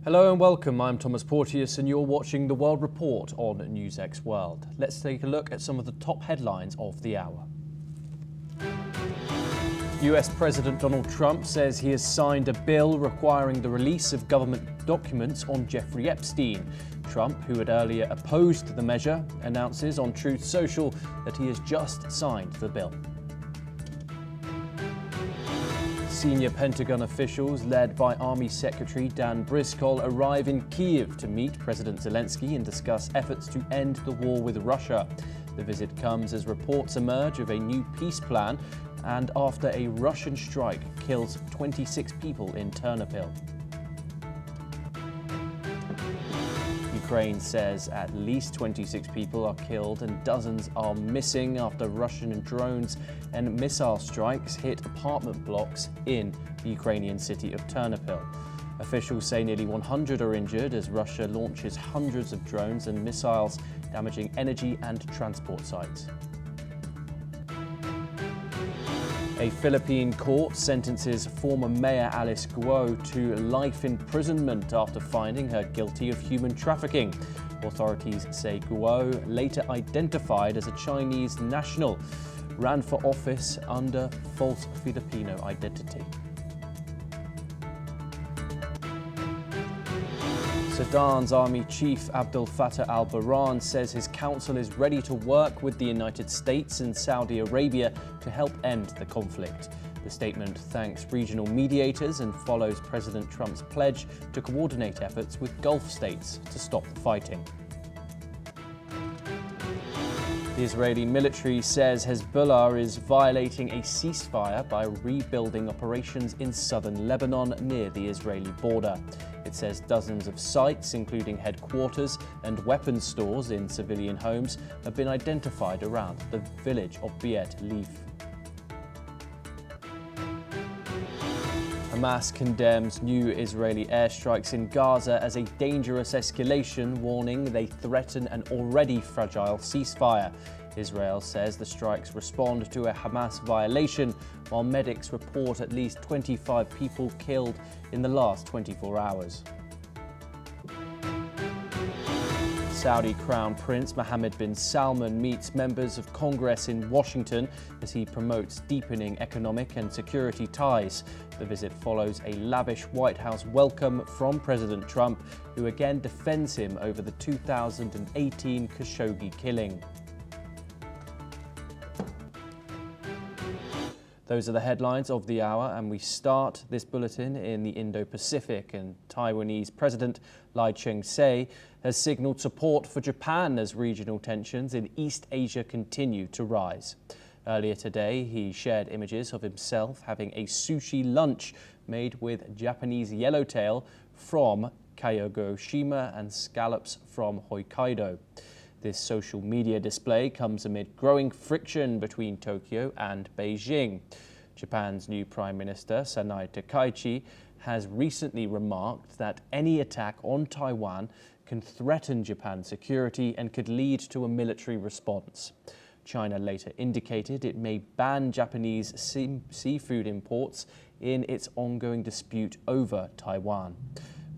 Hello and welcome, I'm Thomas Porteous and you're watching the World Report on NewsX World. Let's take a look at some of the top headlines of the hour. US President Donald Trump says he has signed a bill requiring the release of government documents on Jeffrey Epstein. Trump, who had earlier opposed the measure, announces on Truth Social that he has just signed the bill. Senior Pentagon officials, led by Army Secretary Dan Briscoe, arrive in Kyiv to meet President Zelensky and discuss efforts to end the war with Russia. The visit comes as reports emerge of a new peace plan and after a Russian strike kills 26 people in Ternopil. Ukraine says at least 26 people are killed and dozens are missing after Russian drones and missile strikes hit apartment blocks in the Ukrainian city of Ternopil. Officials say nearly 100 are injured as Russia launches hundreds of drones and missiles, damaging energy and transport sites. A Philippine court sentences former Mayor Alice Guo to life imprisonment after finding her guilty of human trafficking. Authorities say Guo, later identified as a Chinese national, ran for office under false Filipino identity. Sudan's Army Chief Abdel Fattah al-Burhan says his council is ready to work with the United States and Saudi Arabia to help end the conflict. The statement thanks regional mediators and follows President Trump's pledge to coordinate efforts with Gulf states to stop the fighting. The Israeli military says Hezbollah is violating a ceasefire by rebuilding operations in southern Lebanon near the Israeli border. It says dozens of sites, including headquarters and weapons stores in civilian homes, have been identified around the village of Beit Leaf. Hamas condemns new Israeli airstrikes in Gaza as a dangerous escalation, warning they threaten an already fragile ceasefire. Israel says the strikes respond to a Hamas violation, while medics report at least 25 people killed in the last 24 hours. Saudi Crown Prince Mohammed bin Salman meets members of Congress in Washington as he promotes deepening economic and security ties. The visit follows a lavish White House welcome from President Trump, who again defends him over the 2018 Khashoggi killing. Those are the headlines of the hour, and we start this bulletin in the Indo-Pacific. And Taiwanese President Lai Ching-te has signalled support for Japan as regional tensions in East Asia continue to rise. Earlier today, he shared images of himself having a sushi lunch made with Japanese yellowtail from Kagoshima and scallops from Hokkaido. This social media display comes amid growing friction between Tokyo and Beijing. Japan's new Prime Minister, Sanai Takaichi, has recently remarked that any attack on Taiwan can threaten Japan's security and could lead to a military response. China later indicated it may ban Japanese seafood imports in its ongoing dispute over Taiwan.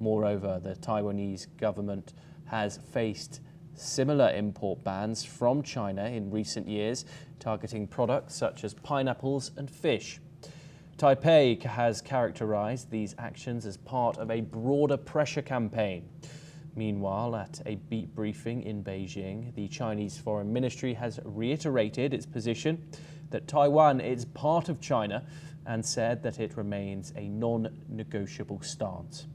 Moreover, the Taiwanese government has faced similar import bans from China in recent years, targeting products such as pineapples and fish. Taipei has characterized these actions as part of a broader pressure campaign. Meanwhile, at a briefing in Beijing, the Chinese Foreign Ministry has reiterated its position that Taiwan is part of China and said that it remains a non-negotiable stance.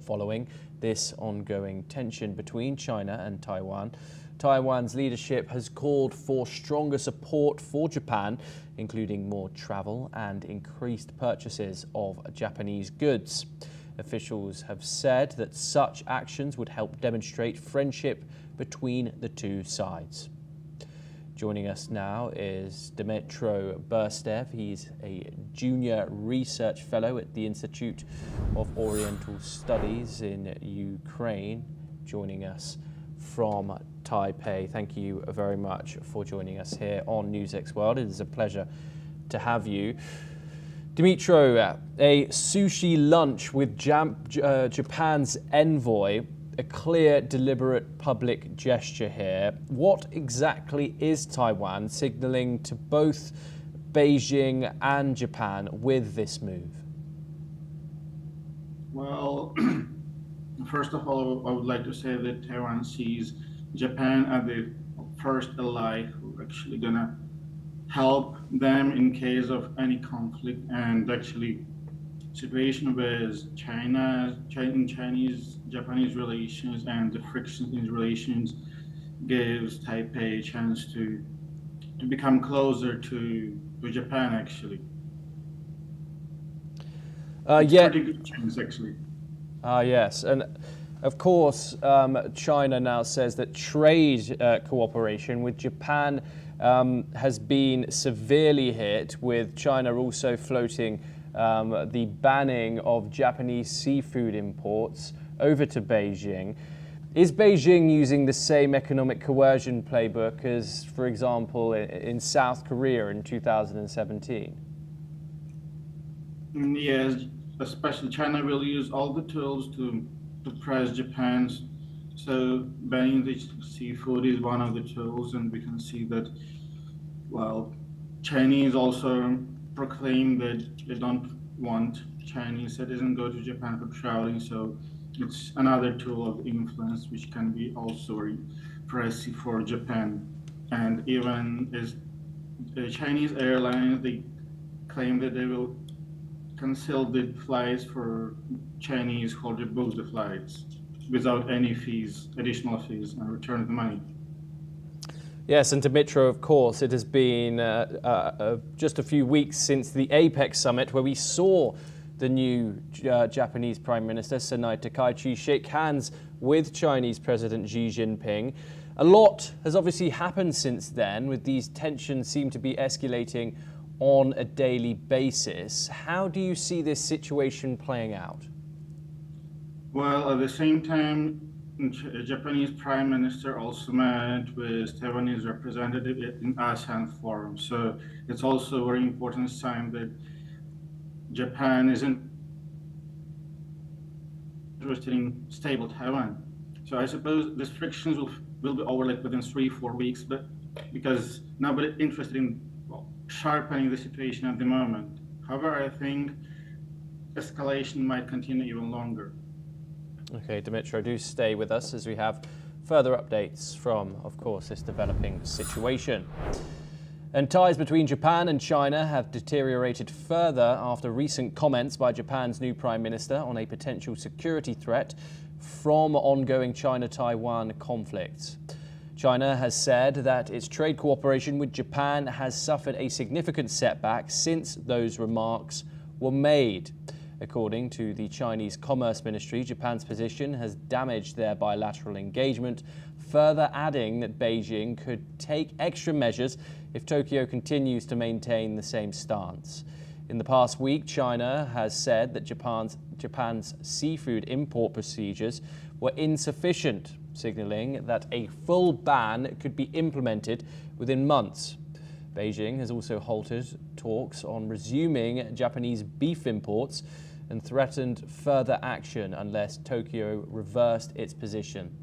Following this ongoing tension between China and Taiwan, Taiwan's leadership has called for stronger support for Japan, including more travel and increased purchases of Japanese goods. Officials have said that such actions would help demonstrate friendship between the two sides. Joining us now is Dmytro Burstev. He's a junior research fellow at the Institute of Oriental Studies in Ukraine, joining us from Taipei. Thank you very much for joining us here on NewsX World. It is a pleasure to have you. Dimitro, a sushi lunch with Japan's envoy, a clear, deliberate public gesture here. What exactly is Taiwan signaling to both Beijing and Japan with this move? Well, first of all, I would like to say that Taiwan sees Japan as the first ally who actually gonna help them in case of any conflict, and actually situation with Japanese relations and the friction in relations gives Taipei a chance to become closer to Japan actually. Pretty good chance actually. Yes, and of course, China now says that trade cooperation with Japan has been severely hit, with China also floating the banning of Japanese seafood imports over to Beijing. Is Beijing using the same economic coercion playbook as, for example, in South Korea in 2017? Yes, especially China will use all the tools to press Japan. So banning the seafood is one of the tools, and we can see that, well, Chinese also proclaim that they don't want Chinese citizens go to Japan for traveling. So it's another tool of influence which can be also very pressing for Japan. And even as the Chinese airlines, they claim that they will cancel the flights for Chinese who already booked the flights without any fees, additional fees, and return the money. Yes, and Dimitro, of course, it has been just a few weeks since the APEC summit where we saw the new Japanese Prime Minister, Sanai Takaichi, shake hands with Chinese President Xi Jinping. A lot has obviously happened since then, with these tensions seem to be escalating on a daily basis. How do you see this situation playing out? Well, at the same time, the Japanese Prime Minister also met with Taiwanese representative in ASEAN forum. So it's also a very important sign that Japan isn't interested in stable Taiwan. So I suppose these frictions will be over like within 3-4 weeks, but because nobody interested in sharpening the situation at the moment. However, I think escalation might continue even longer. Okay, Dimitro, do stay with us as we have further updates from, of course, this developing situation. And ties between Japan and China have deteriorated further after recent comments by Japan's new Prime Minister on a potential security threat from ongoing China-Taiwan conflicts. China has said that its trade cooperation with Japan has suffered a significant setback since those remarks were made. According to the Chinese Commerce Ministry, Japan's position has damaged their bilateral engagement, further adding that Beijing could take extra measures if Tokyo continues to maintain the same stance. In the past week, China has said that Japan's seafood import procedures were insufficient, signaling that a full ban could be implemented within months. Beijing has also halted talks on resuming Japanese beef imports and threatened further action unless Tokyo reversed its position.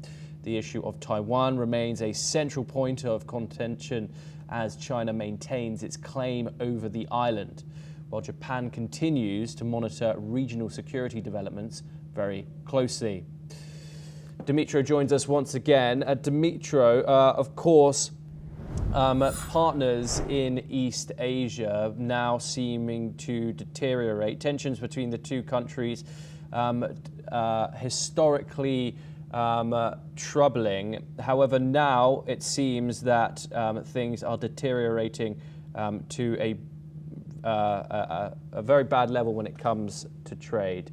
The issue of Taiwan remains a central point of contention as China maintains its claim over the island, while Japan continues to monitor regional security developments very closely. Dimitro joins us once again. Dimitro, of course, partners in East Asia now seeming to deteriorate. Tensions between the two countries historically troubling. However, now it seems that things are deteriorating to a very bad level when it comes to trade.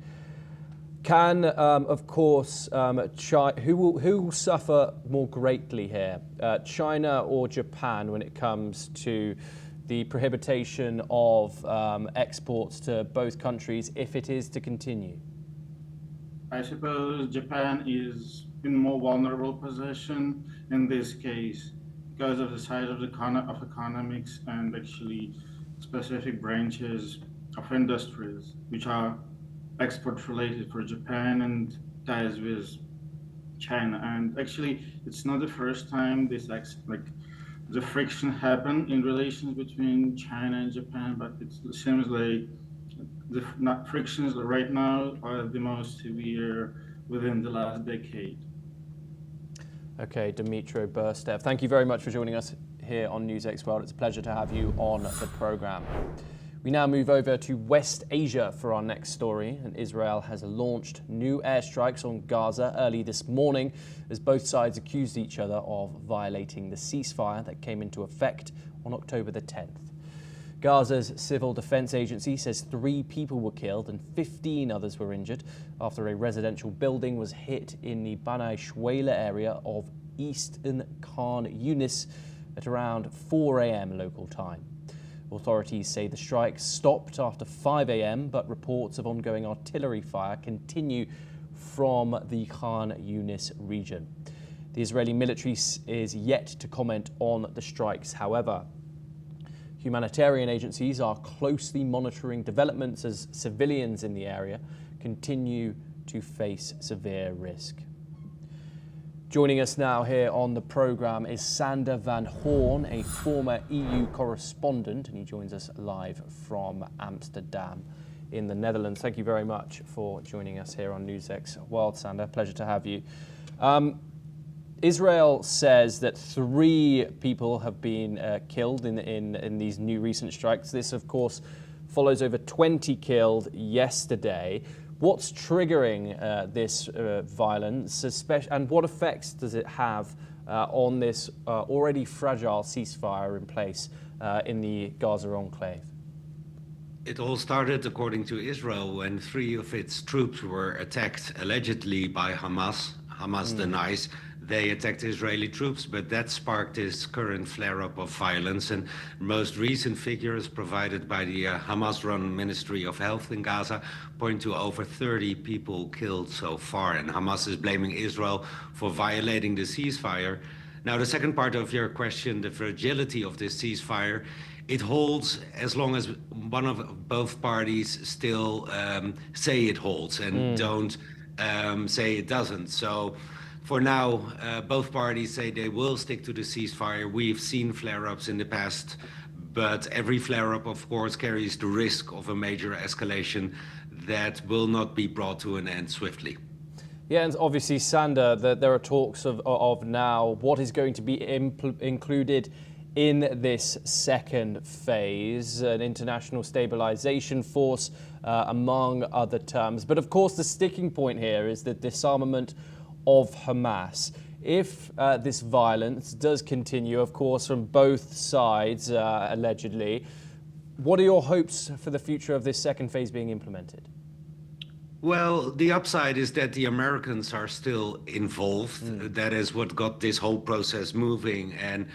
Can, of course, who will suffer more greatly here, China or Japan, when it comes to the prohibition of exports to both countries if it is to continue? I suppose Japan is in more vulnerable position in this case because of the size of the of economics and actually specific branches of industries which are export related for Japan and ties with China. And actually, it's not the first time this like the friction happened in relations between China and Japan, but it seems like the frictions right now are the most severe within the last decade. Okay, Dmytro Burstev, thank you very much for joining us here on NewsX World. It's a pleasure to have you on the program. We now move over to West Asia for our next story, and Israel has launched new airstrikes on Gaza early this morning as both sides accused each other of violating the ceasefire that came into effect on October the 10th. Gaza's Civil Defense Agency says 3 people were killed and 15 others were injured after a residential building was hit in the Bani Shwela area of eastern Khan Yunis at around 4 a.m. local time. Authorities say the strike stopped after 5 a.m, but reports of ongoing artillery fire continue from the Khan Yunis region. The Israeli military is yet to comment on the strikes, however. Humanitarian agencies are closely monitoring developments as civilians in the area continue to face severe risk. Joining us now here on the programme is Sander van Hoorn, a former EU correspondent, and he joins us live from Amsterdam in the Netherlands. Thank you very much for joining us here on NewsX World, Sander. Pleasure to have you. Israel says that 3 people have been killed in these new recent strikes. This, of course, follows over 20 killed yesterday. What's triggering this violence, and what effects does it have on this already fragile ceasefire in place in the Gaza enclave? It all started, according to Israel, when 3 of its troops were attacked allegedly by Hamas. Hamas denies they attacked Israeli troops, but that sparked this current flare-up of violence. And most recent figures provided by the Hamas-run Ministry of Health in Gaza point to over 30 people killed so far. And Hamas is blaming Israel for violating the ceasefire. Now, the second part of your question, the fragility of this ceasefire, it holds as long as both parties still say it holds and don't say it doesn't. So for now, both parties say they will stick to the ceasefire. We've seen flare-ups in the past, but every flare-up, of course, carries the risk of a major escalation that will not be brought to an end swiftly. Yeah, and obviously, Sander, there are talks of now what is going to be included in this second phase, an international stabilization force, among other terms. But of course, the sticking point here is the disarmament of Hamas. If this violence does continue, of course, from both sides, allegedly, what are your hopes for the future of this second phase being implemented? Well, the upside is that the Americans are still involved. That is what got this whole process moving, and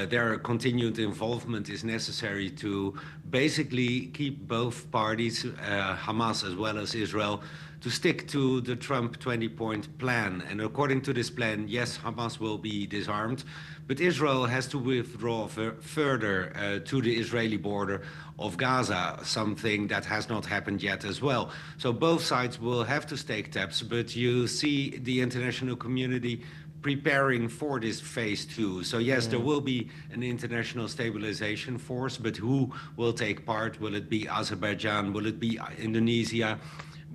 their continued involvement is necessary to basically keep both parties, Hamas as well as Israel, to stick to the Trump 20-point plan. And according to this plan, yes, Hamas will be disarmed, but Israel has to withdraw further to the Israeli border of Gaza, something that has not happened yet as well. So both sides will have to take steps, but you see the international community preparing for this phase 2. So yes, there will be an international stabilization force, but who will take part? Will it be Azerbaijan? Will it be Indonesia?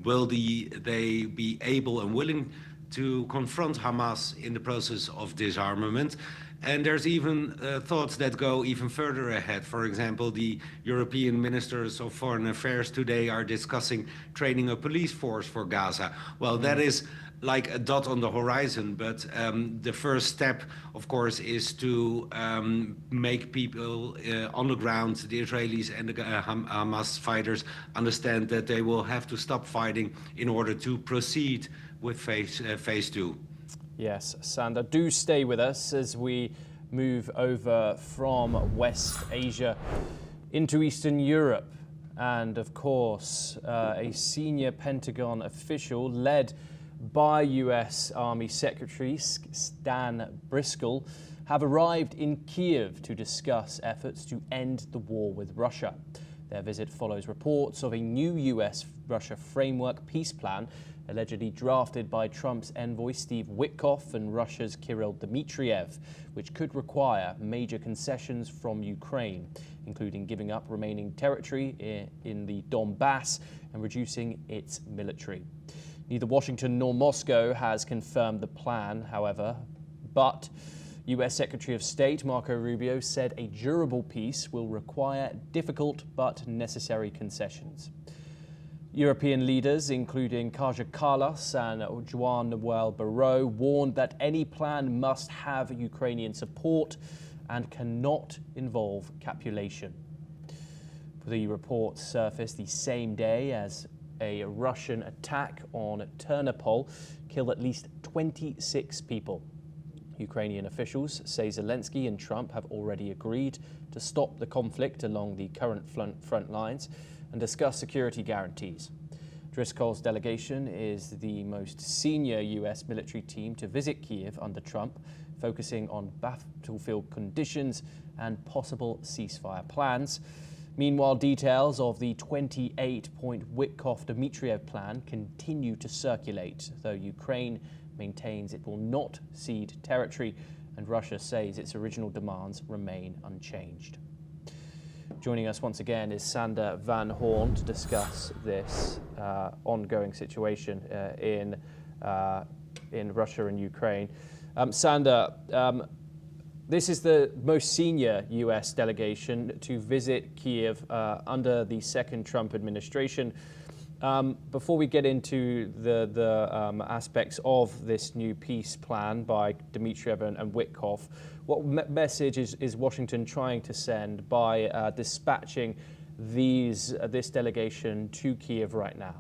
Will they be able and willing to confront Hamas in the process of disarmament? And there's even thoughts that go even further ahead. For example, the European ministers of foreign affairs today are discussing training a police force for Gaza. Well, that is like a dot on the horizon, but the first step, of course, is to make people on the ground, the Israelis and the Hamas fighters, understand that they will have to stop fighting in order to proceed with phase 2. Yes, Sander, do stay with us as we move over from West Asia into Eastern Europe. And of course, a senior Pentagon official led by US Army Secretary Stan Briscoe have arrived in Kiev to discuss efforts to end the war with Russia. Their visit follows reports of a new US-Russia framework peace plan allegedly drafted by Trump's envoy Steve Witkoff and Russia's Kirill Dmitriev, which could require major concessions from Ukraine, including giving up remaining territory in the Donbass and reducing its military. Neither Washington nor Moscow has confirmed the plan, however, but US Secretary of State Marco Rubio said a durable peace will require difficult but necessary concessions. European leaders, including Kaja Kallas and Joan Noel Barrot, warned that any plan must have Ukrainian support and cannot involve capitulation. The report surfaced the same day as a Russian attack on Ternopil killed at least 26 people. Ukrainian officials say Zelensky and Trump have already agreed to stop the conflict along the current front lines and discuss security guarantees. Driscoll's delegation is the most senior US military team to visit Kiev under Trump, focusing on battlefield conditions and possible ceasefire plans. Meanwhile, details of the 28-point Witkoff-Dmitriev plan continue to circulate, though Ukraine maintains it will not cede territory and Russia says its original demands remain unchanged. Joining us once again is Sander van Hoorn to discuss this ongoing situation in Russia and Ukraine. Sander, this is the most senior US delegation to visit Kiev under the second Trump administration. Before we get into the aspects of this new peace plan by Dmitriev and Witkoff, what message is Washington trying to send by dispatching this delegation to Kiev right now?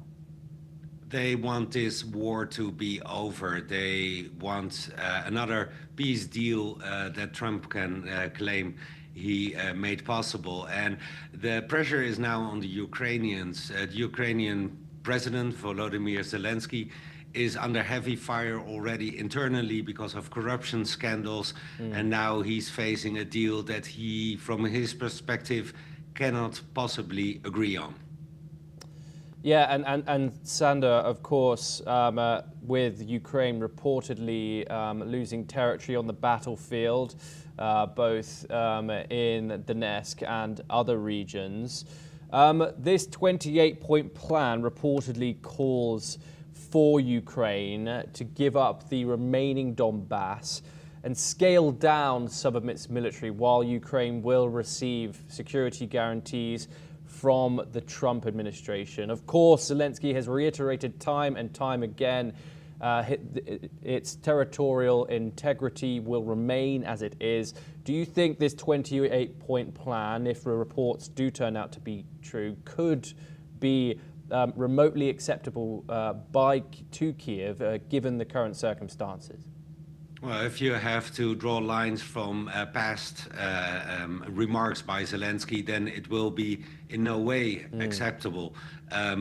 They want this war to be over. They want another peace deal that Trump can claim he made possible. And the pressure is now on the Ukrainians. The Ukrainian President Volodymyr Zelensky is under heavy fire already internally because of corruption scandals. And now he's facing a deal that he, from his perspective, cannot possibly agree on. Yeah, and Sander, of course, with Ukraine reportedly losing territory on the battlefield, both in Donetsk and other regions. This 28-point plan reportedly calls for Ukraine to give up the remaining Donbass and scale down some of its military while Ukraine will receive security guarantees from the Trump administration. Of course, Zelensky has reiterated time and time again its territorial integrity will remain as it is. Do you think this 28-point plan, if the reports do turn out to be true, could be remotely acceptable to Kiev, given the current circumstances? Well, if you have to draw lines from past remarks by Zelensky, then it will be in no way acceptable.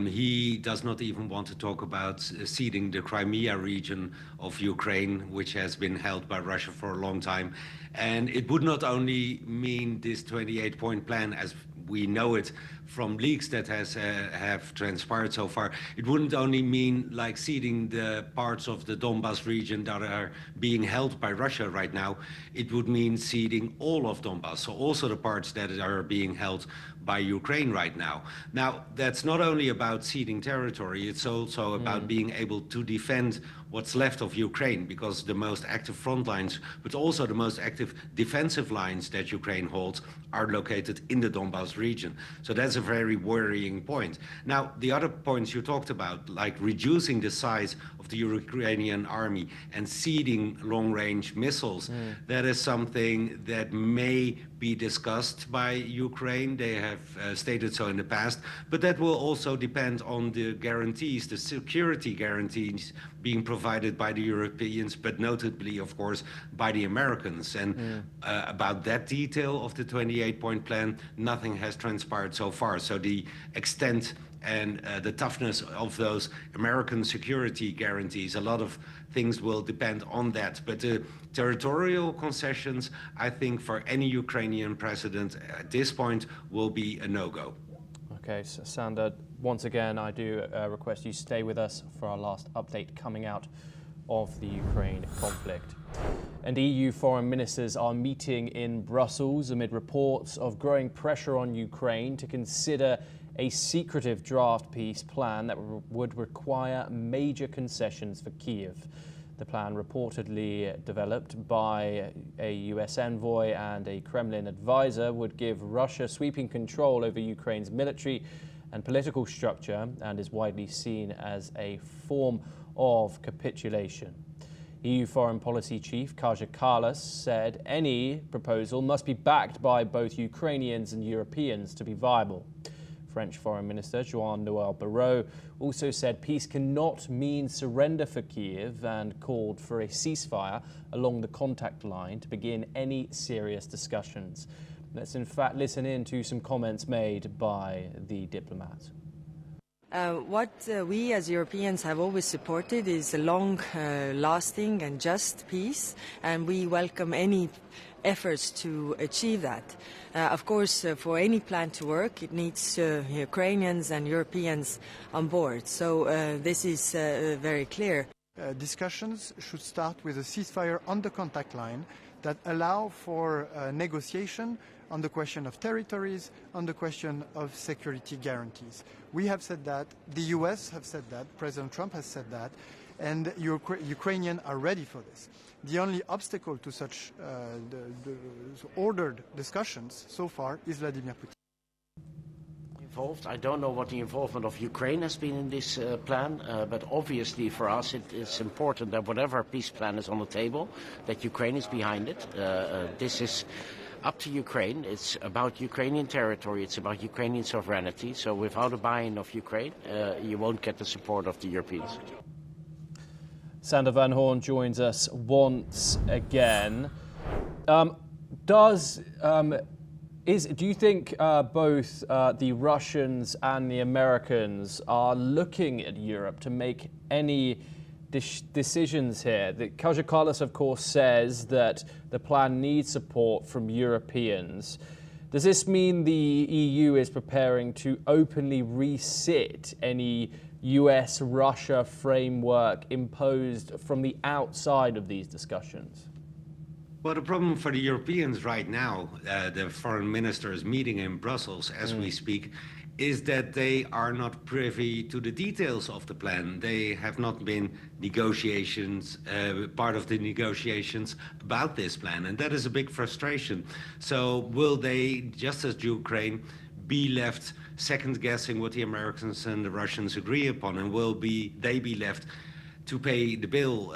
He does not even want to talk about ceding the Crimea region of Ukraine, which has been held by Russia for a long time. And it would not only mean this 28-point plan as we know it from leaks that have transpired so far. It wouldn't only mean like ceding the parts of the Donbas region that are being held by Russia right now. It would mean ceding all of Donbas, so also the parts that are being held by Ukraine right now. Now, that's not only about ceding territory, it's also about being able to defend what's left of Ukraine, because the most active front lines, but also the most active defensive lines that Ukraine holds are located in the Donbas region. So that's a very worrying point. Now, the other points you talked about, like reducing the size of the Ukrainian army and ceding long-range missiles, that is something that may be discussed by Ukraine. They have stated so in the past, but that will also depend on the guarantees, the security guarantees being provided provided by the Europeans, but notably, of course, by the Americans. And about that detail of the 28-point plan, nothing has transpired so far. So the extent and the toughness of those American security guarantees, a lot of things will depend on that. But the territorial concessions, I think, for any Ukrainian president at this point will be a no-go. Okay, so Sander, once again, I do request you stay with us for our last update coming out of the Ukraine conflict. And EU foreign ministers are meeting in Brussels amid reports of growing pressure on Ukraine to consider a secretive draft peace plan that would require major concessions for Kyiv. The plan, reportedly developed by a US envoy and a Kremlin advisor, would give Russia sweeping control over Ukraine's military and political structure and is widely seen as a form of capitulation. EU Foreign Policy Chief Kaja Kallas said any proposal must be backed by both Ukrainians and Europeans to be viable. French Foreign Minister Jean-Noël Barrot also said peace cannot mean surrender for Kyiv and called for a ceasefire along the contact line to begin any serious discussions. Let's in fact listen in to some comments made by the diplomat. What we as Europeans have always supported is a long-lasting and just peace, and we welcome any efforts to achieve that. Of course, for any plan to work, it needs Ukrainians and Europeans on board. So this is very clear. Discussions should start with a ceasefire on the contact line that allow for negotiation on the question of territories, on the question of security guarantees. We have said that, the US have said that, President Trump has said that, and Ukrainians are ready for this. The only obstacle to such ordered discussions so far is Vladimir Putin. Involved. I don't know what the involvement of Ukraine has been in this plan, but obviously for us it is important that whatever peace plan is on the table, that Ukraine is behind it. This is up to Ukraine. It's about Ukrainian territory. It's about Ukrainian sovereignty. So without a buy-in of Ukraine, you won't get the support of the Europeans. Sander van Hoorn joins us once again. Do you think both the Russians and the Americans are looking at Europe to make any decisions here? Kaja Kallas, of course, says that the plan needs support from Europeans. Does this mean the EU is preparing to openly resit any US-Russia framework imposed from the outside of these discussions? Well, the problem for the Europeans right now, the foreign ministers meeting in Brussels as we speak, is that they are not privy to the details of the plan. They have not been part of the negotiations about this plan, and that is a big frustration. So will they, just as Ukraine, be left second-guessing what the Americans and the Russians agree upon, and will they be left to pay the bill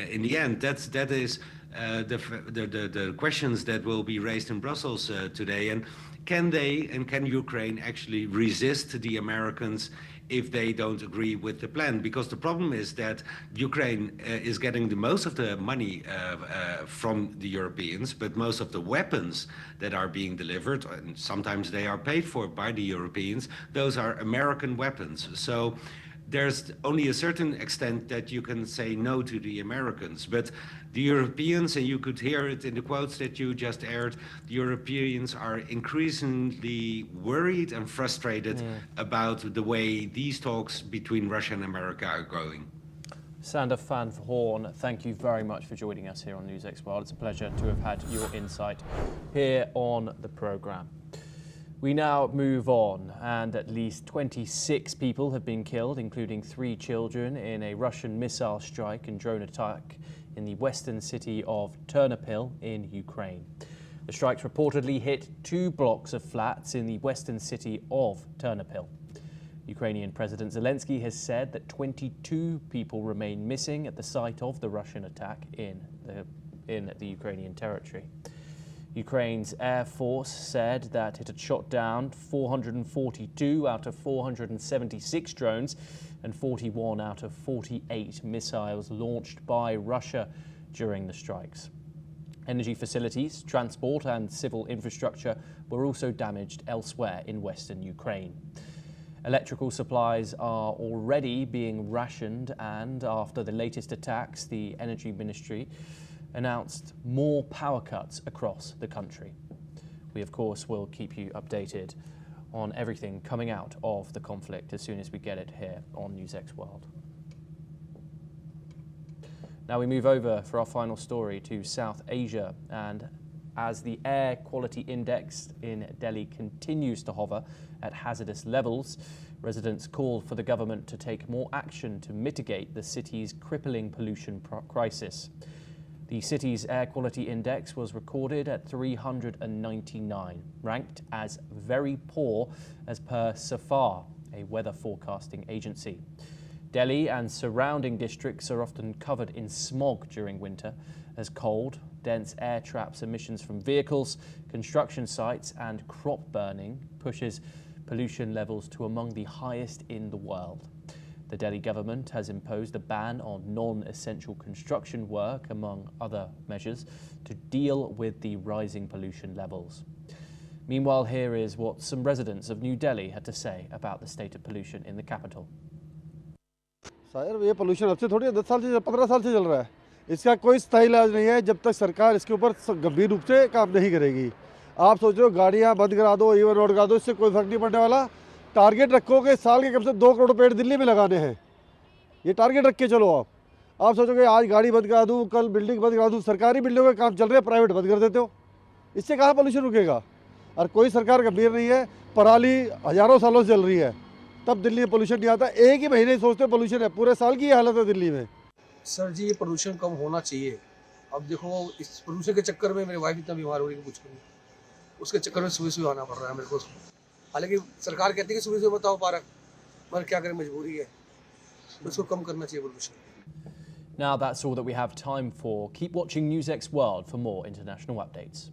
in the end? That is the questions that will be raised in Brussels today. And can Ukraine actually resist the Americans if they don't agree with the plan? Because the problem is that Ukraine is getting the most of the money from the Europeans, but most of the weapons that are being delivered, and sometimes they are paid for by the Europeans, those are American weapons. So there's only a certain extent that you can say no to the Americans. But the Europeans, and you could hear it in the quotes that you just aired, the Europeans are increasingly worried and frustrated about the way these talks between Russia and America are going. Sander van Hoorn, thank you very much for joining us here on NewsX World. It's a pleasure to have had your insight here on the programme. We now move on, and at least 26 people have been killed, including 3 children, in a Russian missile strike and drone attack in the western city of Ternopil in Ukraine. The strikes reportedly hit 2 blocks of flats in the western city of Ternopil. Ukrainian President Zelensky has said that 22 people remain missing at the site of the Russian attack in the Ukrainian territory. Ukraine's Air Force said that it had shot down 442 out of 476 drones and 41 out of 48 missiles launched by Russia during the strikes. Energy facilities, transport and civil infrastructure were also damaged elsewhere in western Ukraine. Electrical supplies are already being rationed, and after the latest attacks, the Energy Ministry announced more power cuts across the country. We, of course, will keep you updated on everything coming out of the conflict as soon as we get it here on NewsX World. Now we move over for our final story to South Asia, and as the air quality index in Delhi continues to hover at hazardous levels, residents called for the government to take more action to mitigate the city's crippling pollution crisis. The city's air quality index was recorded at 399, ranked as very poor as per SAFAR, a weather forecasting agency. Delhi and surrounding districts are often covered in smog during winter, as cold, dense air traps emissions from vehicles, construction sites and crop burning pushes pollution levels to among the highest in the world. The Delhi government has imposed a ban on non-essential construction work, among other measures, to deal with the rising pollution levels. Meanwhile, here is what some residents of New Delhi had to say about the state of pollution in the capital. Sir ये pollution अब से थोड़ी 10 साल से 15 साल से चल रहा है। इसका कोई स्थायी इलाज नहीं है जब तक सरकार इसके ऊपर गंभीर रूप से काम नहीं करेगी। आप सोच रहे हो गाड़ियां बंद करा दो, इवन रोड करा दो, इससे कोई फर्क नहीं पड़ने वाला। टारगेट रखो कि साल के कम से 2 करोड़ पेड़ दिल्ली में लगाने हैं, ये टारगेट रख के चलो। आप सोचोगे आज गाड़ी बंद करा दूँ, कल बिल्डिंग बंद करा दूँ, सरकारी बिल्डिंगों के काम चल रहे हैं, प्राइवेट बंद कर देते हो, इससे कहाँ पोल्यूशन रुकेगा? और कोई सरकार गंभीर नहीं है। पराली हज़ारों सालों से चल रही है, तब दिल्ली में पोल्यूशन नहीं आता। एक ही महीने सोचते पोल्यूशन है, पूरे साल की हालत है दिल्ली में। सर जी ये पोल्यूशन कम होना चाहिए। अब देखो इस पोल्यूशन के चक्कर में मेरी वाइफ इतना बीमार हो रही है, कुछ नहीं, उसके चक्कर में सुबह सुबह आना पड़ रहा है मेरे को। हालांकि सरकार कहती है कि सुबह सुबह बताओ पार्क, मगर क्या करें, मजबूरी है, उसको कम करना चाहिए pollution. Now that's all that we have time for. Keep watching NewsX World for more international updates.